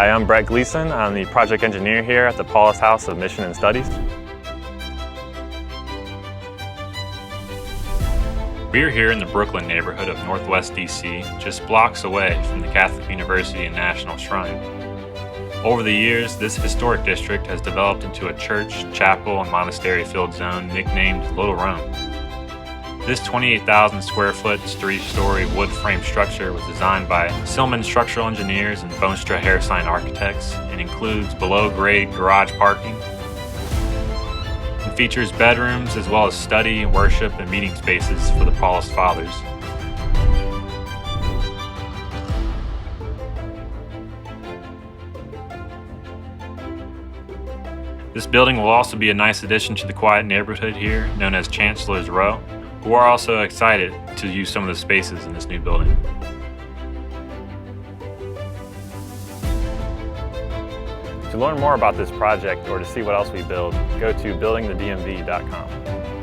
Hi, I'm Brett Gleason. I'm the project engineer here at the Paulist House of Mission and Studies. We're here in the Brooklyn neighborhood of Northwest DC, just blocks away from the Catholic University and National Shrine. Over the years, this historic district has developed into a church, chapel, and monastery-filled zone nicknamed Little Rome. This 28,000 square foot, 3-story wood frame structure was designed by Silman structural engineers and Bonestra Hairsign architects and includes below-grade garage parking and features bedrooms as well as study, worship, and meeting spaces for the Paulists Fathers. This building will also be a nice addition to the quiet neighborhood here, known as Chancellor's Row. We're also excited to use some of the spaces in this new building. To learn more about this project or to see what else we build, go to buildingthedmv.com.